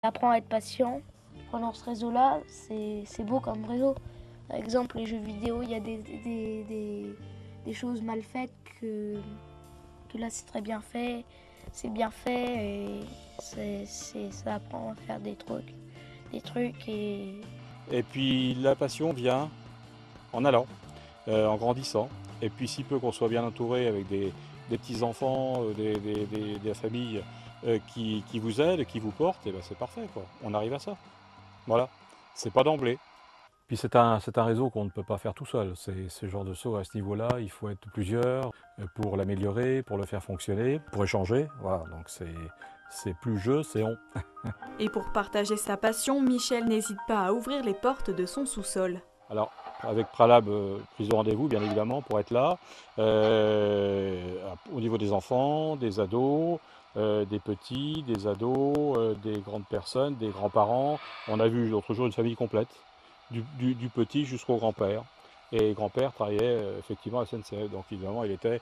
apprend à être patient. Pendant ce réseau-là, c'est beau comme réseau. Par exemple, les jeux vidéo, il y a des choses mal faites que là, c'est très bien fait. C'est bien fait et ça apprend à faire des trucs Et puis la passion vient en allant, en grandissant. Et puis si peu qu'on soit bien entouré avec des petits-enfants, des familles qui vous aident, qui vous portent, et ben c'est parfait, quoi. On arrive à ça. Voilà. C'est pas d'emblée. Puis c'est un réseau qu'on ne peut pas faire tout seul. C'est ce genre de saut à ce niveau-là, il faut être plusieurs pour l'améliorer, pour le faire fonctionner, pour échanger. Voilà, donc c'est plus jeu, c'est on. Et pour partager sa passion, Michel n'hésite pas à ouvrir les portes de son sous-sol. Alors, avec Pralab, prise de rendez-vous, bien évidemment, pour être là, au niveau des enfants, des ados, des petits, des ados, des grandes personnes, des grands-parents. On a vu l'autre jour une famille complète, du petit jusqu'au grand-père. Et le grand-père travaillait effectivement à la SNCF, donc évidemment, il était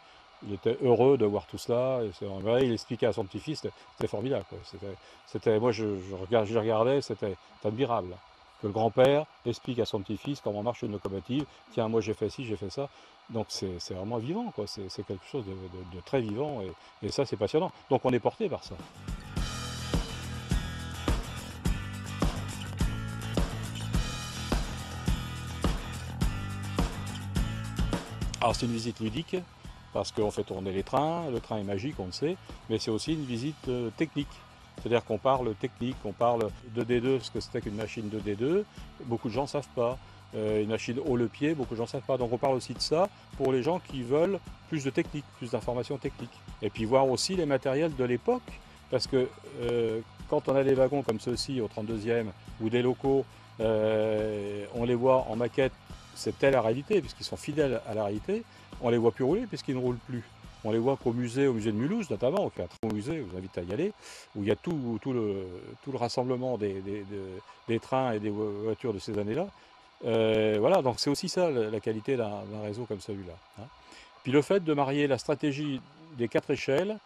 heureux de voir tout cela. Et il expliquait à son petit-fils, c'était formidable, quoi. Moi, je regardais, c'était admirable que le grand-père explique à son petit-fils comment marche une locomotive. Tiens, moi j'ai fait ci, j'ai fait ça. Donc c'est vraiment vivant, quoi. C'est quelque chose de très vivant et ça c'est passionnant. Donc on est porté par ça. Alors c'est une visite ludique parce qu'on fait tourner les trains, le train est magique, on le sait, mais c'est aussi une visite technique. C'est-à-dire qu'on parle technique, on parle de D2, ce que c'était qu'une machine de D2. Beaucoup de gens ne savent pas. Une machine haut le pied, beaucoup de gens ne savent pas. Donc on parle aussi de ça pour les gens qui veulent plus de technique, plus d'informations techniques. Et puis voir aussi les matériels de l'époque, parce que quand on a des wagons comme ceux-ci au 32e ou des locaux, on les voit en maquette, c'est telle la réalité, puisqu'ils sont fidèles à la réalité, on les voit plus rouler puisqu'ils ne roulent plus. On les voit qu'au musée de Mulhouse notamment, qui est un très beau musée, je vous invite à y aller, où il y a tout le rassemblement des trains et des voitures de ces années-là. Voilà, donc c'est aussi ça la qualité d'un réseau comme celui-là, hein. Puis le fait de marier la stratégie des 4 échelles,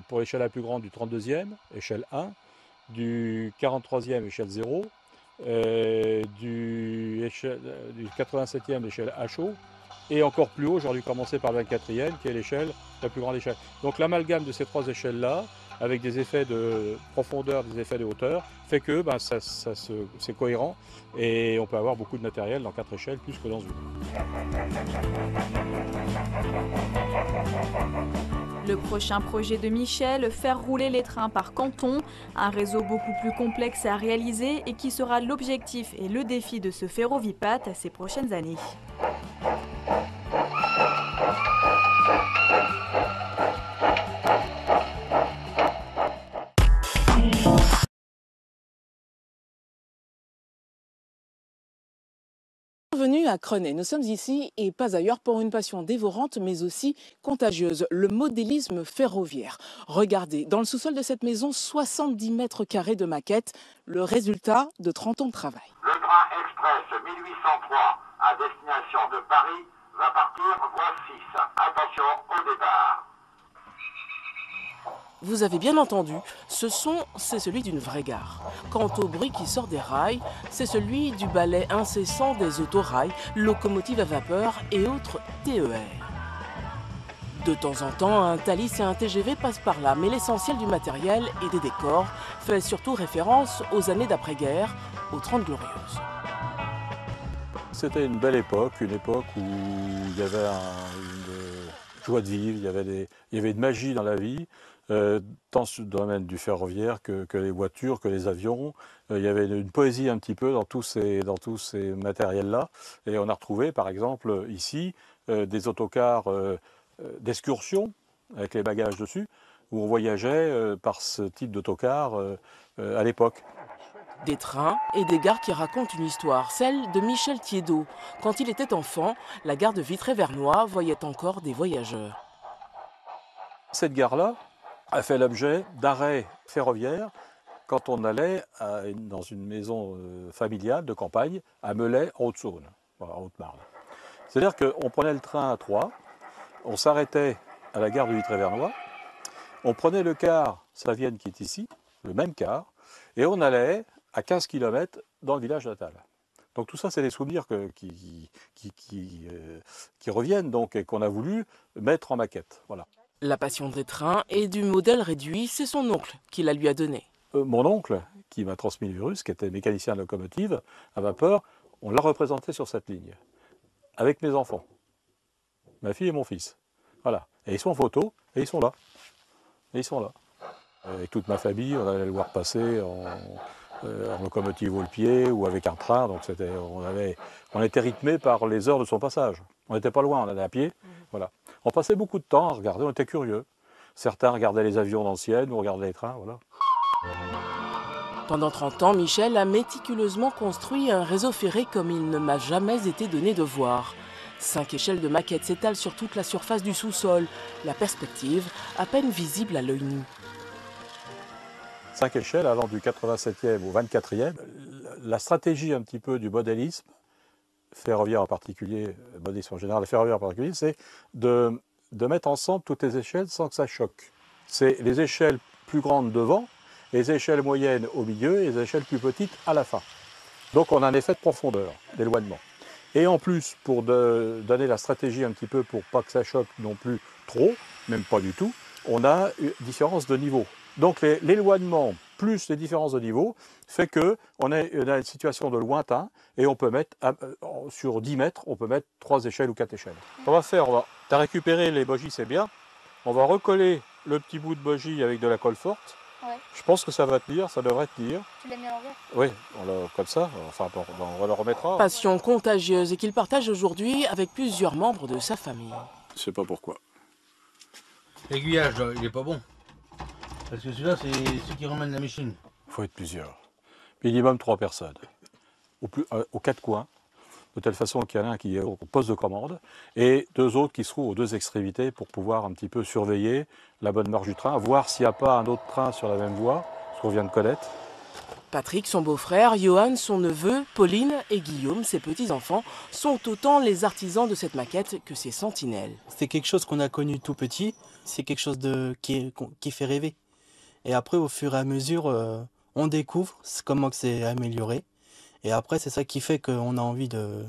pour l'échelle la plus grande du 32e, échelle 1, du 43e, échelle 0, du 87e, échelle HO, et encore plus haut, j'aurais dû commencer par la 24e, qui est l'échelle, la plus grande échelle. Donc l'amalgame de ces 3 échelles-là, avec des effets de profondeur, des effets de hauteur, fait que c'est cohérent et on peut avoir beaucoup de matériel dans 4 échelles plus que dans une. Le prochain projet de Michel, faire rouler les trains par canton, un réseau beaucoup plus complexe à réaliser et qui sera l'objectif et le défi de ce Ferrovipat ces prochaines années. Bienvenue à Crenay. Nous sommes ici et pas ailleurs pour une passion dévorante mais aussi contagieuse, le modélisme ferroviaire. Regardez, dans le sous-sol de cette maison, 70 mètres carrés de maquettes, le résultat de 30 ans de travail. Le train express 1803 à destination de Paris va partir voie 6. Attention au départ. Vous avez bien entendu, ce son, c'est celui d'une vraie gare. Quant au bruit qui sort des rails, c'est celui du balai incessant des autorails, locomotives à vapeur et autres TER. De temps en temps, un Thalys et un TGV passent par là, mais l'essentiel du matériel et des décors fait surtout référence aux années d'après-guerre, aux 30 Glorieuses. C'était une belle époque, une époque où il y avait une joie de vivre, il y avait une magie dans la vie, tant dans le domaine du ferroviaire que les voitures, que les avions. Il y avait une poésie un petit peu dans tous ces matériels-là. Et on a retrouvé, par exemple, ici, des autocars d'excursion avec les bagages dessus, où on voyageait par ce type d'autocar à l'époque. Des trains et des gares qui racontent une histoire, celle de Michel Thiédot. Quand il était enfant, la gare de Vitré-Vernois voyait encore des voyageurs. Cette gare-là a fait l'objet d'arrêts ferroviaires quand on allait dans une maison familiale de campagne à Melay, en Haute-Saône, voilà, en Haute-Marne. C'est-à-dire qu'on prenait le train à Troyes, on s'arrêtait à la gare de Vitré-Vernois, on prenait le car Savienne qui est ici, le même car, et on allait à 15 km dans le village natal. Donc tout ça, c'est des souvenirs qui reviennent donc, et qu'on a voulu mettre en maquette. Voilà. La passion des trains et du modèle réduit, c'est son oncle qui la lui a donné. Mon oncle, qui m'a transmis le virus, qui était mécanicien de locomotive à vapeur, on l'a représenté sur cette ligne, avec mes enfants, ma fille et mon fils. Voilà. Et ils sont en photo, et ils sont là. Et ils sont là. Avec toute ma famille, on allait le voir passer en locomotive au pied ou avec un train. Donc on était rythmé par les heures de son passage. On n'était pas loin, on allait à pied. Voilà. On passait beaucoup de temps à regarder, on était curieux. Certains regardaient les avions d'anciennes, nous regardaient les trains. Voilà. Pendant 30 ans, Michel a méticuleusement construit un réseau ferré comme il ne m'a jamais été donné de voir. 5 échelles de maquettes s'étalent sur toute la surface du sous-sol. La perspective, à peine visible à l'œil nu. 5 échelles allant du 87e au 24e. La stratégie un petit peu du modélisme, ferroviaire en particulier, modélisme en général, ferroviaire en particulier, c'est de mettre ensemble toutes les échelles sans que ça choque. C'est les échelles plus grandes devant, les échelles moyennes au milieu et les échelles plus petites à la fin. Donc on a un effet de profondeur, d'éloignement. Et en plus, pour donner la stratégie un petit peu pour pas que ça choque non plus trop, même pas du tout, on a une différence de niveau. Donc l'éloignement plus les différences de niveau fait qu'on a une situation de lointain et on peut mettre, sur 10 mètres, on peut mettre 3 échelles ou 4 échelles. On va faire, tu as récupéré les bogies, c'est bien. On va recoller le petit bout de bogie avec de la colle forte. Ouais. Je pense que ça va tenir, ça devrait tenir. Tu l'as mis à l'envers? Oui, comme ça, enfin on le remettra. Passion contagieuse et qu'il partage aujourd'hui avec plusieurs membres de sa famille. Je sais pas pourquoi. L'aiguillage, il est pas bon. Parce que celui-là, c'est ce qui ramène la machine. Il faut être plusieurs. Minimum 3 personnes. Aux 4 coins. De telle façon qu'il y en a un qui est au poste de commande et 2 autres qui se trouvent aux 2 extrémités pour pouvoir un petit peu surveiller la bonne marche du train, voir s'il n'y a pas un autre train sur la même voie, ce qu'on vient de connaître. Patrick, son beau-frère, Johan, son neveu, Pauline et Guillaume, ses petits-enfants, sont autant les artisans de cette maquette que ses sentinelles. C'est quelque chose qu'on a connu tout petit, c'est quelque chose qui fait rêver. Et après, au fur et à mesure, on découvre comment c'est amélioré. Et après, c'est ça qui fait qu'on a envie de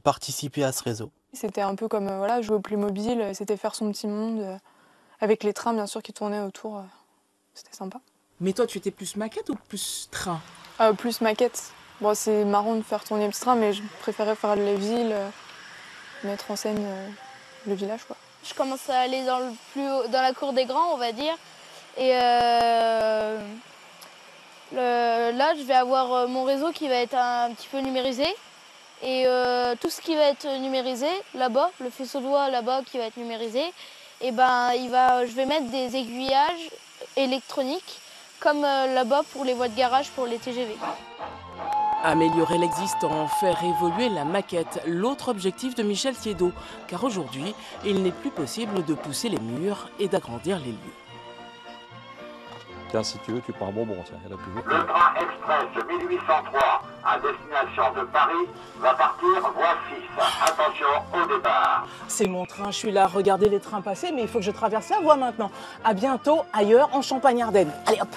participer à ce réseau. C'était un peu comme jouer au Playmobil, c'était faire son petit monde, avec les trains bien sûr qui tournaient autour, c'était sympa. Mais toi, tu étais plus maquette ou plus train? Plus maquette. Bon, c'est marrant de faire tourner le petit train, mais je préférais faire les villes, mettre en scène le village, quoi. Je commence à aller dans la cour des grands, on va dire. Et là, je vais avoir mon réseau qui va être un petit peu numérisé. Et tout ce qui va être numérisé, là-bas, le faisceau de doigts là-bas qui va être numérisé, et je vais mettre des aiguillages électroniques, comme là-bas pour les voies de garage, pour les TGV. Améliorer l'existant, faire évoluer la maquette, l'autre objectif de Michel Thiedeau, car aujourd'hui, il n'est plus possible de pousser les murs et d'agrandir les lieux. Tiens, si tu veux, tu prends un bonbon, tiens, il y en a plus beaucoup. Le train express 1803 à destination de Paris va partir voie 6. Attention au départ. C'est mon train, je suis là, regardez les trains passer, mais il faut que je traverse la voie maintenant. À bientôt, ailleurs, en Champagne-Ardenne. Allez hop!